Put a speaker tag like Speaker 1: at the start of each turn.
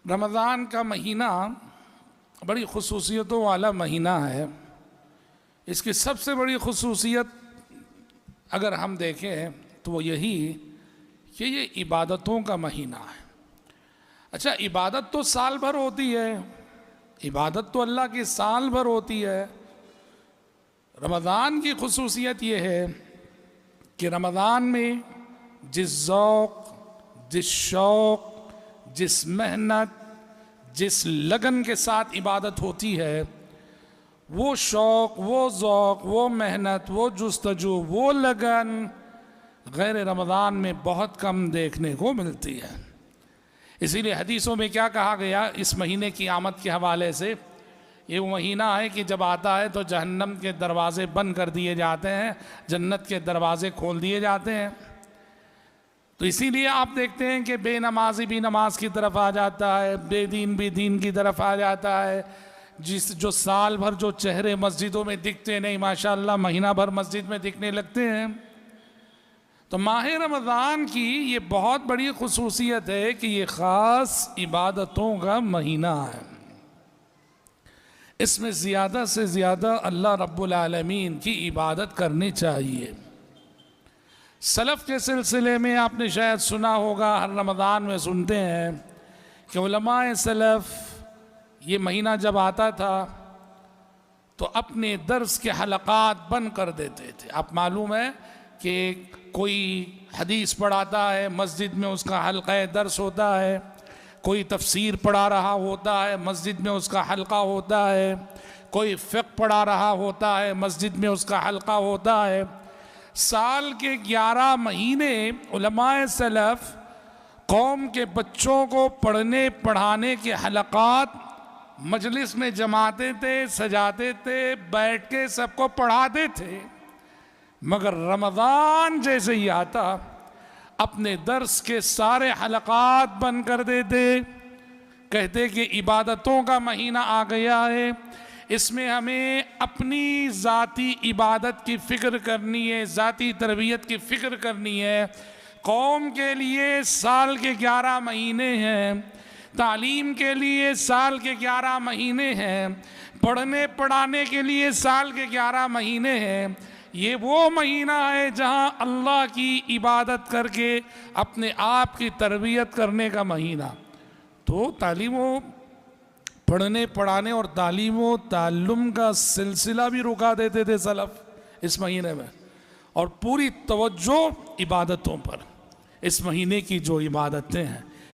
Speaker 1: रमज़ान का महीना बड़ी ख़ुसूसियतों वाला महीना है। इसकी सबसे बड़ी ख़ुसूसियत अगर हम देखें तो वो यही कि ये इबादतों का महीना है। अच्छा, इबादत तो साल भर होती है, इबादत तो अल्लाह की साल भर होती है। रमज़ान की ख़ुसूसियत ये है कि रमज़ान में जिस ज़ौक़, जिस शौक़, जिस मेहनत, जिस लगन के साथ इबादत होती है, वो शौक़, वो ज़ौक़, वो मेहनत, वो जुस्तजू, वो लगन गैर रमज़ान में बहुत कम देखने को मिलती है। इसीलिए हदीसों में क्या कहा गया इस महीने की आमद के हवाले से, ये वो महीना है कि जब आता है तो जहन्नम के दरवाज़े बंद कर दिए जाते हैं, जन्नत के दरवाज़े खोल दिए जाते हैं। तो इसीलिए आप देखते हैं कि बेनमाजी भी नमाज की तरफ आ जाता है, बेदीन भी दीन की तरफ आ जाता है। जो साल भर जो चेहरे मस्जिदों में दिखते नहीं, माशाअल्लाह महीना भर मस्जिद में दिखने लगते हैं। तो माह रमज़ान की ये बहुत बड़ी ख़ुसूसियत है कि ये ख़ास इबादतों का महीना है। इसमें ज़्यादा से ज़्यादा अल्लाह रब्बुल आलमीन की इबादत करनी चाहिए। सलफ़ के सिलसिले में आपने शायद सुना होगा, हर रमज़ान में सुनते हैं कि उलमाए सलफ़ ये महीना जब आता था तो अपने दर्स के हलक़ात बंद कर देते थे। आप मालूम है कि कोई हदीस पढ़ाता है, मस्जिद में उसका हल्क़ा दर्स होता है, कोई तफसीर पढ़ा रहा होता है, मस्जिद में उसका हल्क़ा होता है, कोई फ़िक़्ह पढ़ा रहा होता है, मस्जिद में उसका हल्क़ा होता है। साल के 11 महीने उलमाए सलफ़ कौम के बच्चों को पढ़ने पढ़ाने के हलक़ात मजलिस में जमाते थे, सजाते थे, बैठ के सबको पढ़ाते थे। मगर रमज़ान जैसे ही आता अपने दर्स के सारे हलक़ात बंद कर देते, कहते कि इबादतों का महीना आ गया है, इसमें हमें अपनी ज़ाती इबादत की फ़िक्र करनी है, ज़ाती तरबियत की फ़िक्र करनी है। कौम के लिए साल के 11 महीने हैं, तालीम के लिए साल के 11 महीने हैं, पढ़ने पढ़ाने के लिए साल के 11 महीने हैं। ये वो महीना है जहाँ अल्लाह की इबादत करके अपने आप की तरबियत करने का महीना। तो तालीम पढ़ने पढ़ाने और तालीम व ताल्लुम का सिलसिला भी रुका देते थे सलफ़ इस महीने में, और पूरी तवज्जो इबादतों पर। इस महीने की जो इबादतें हैं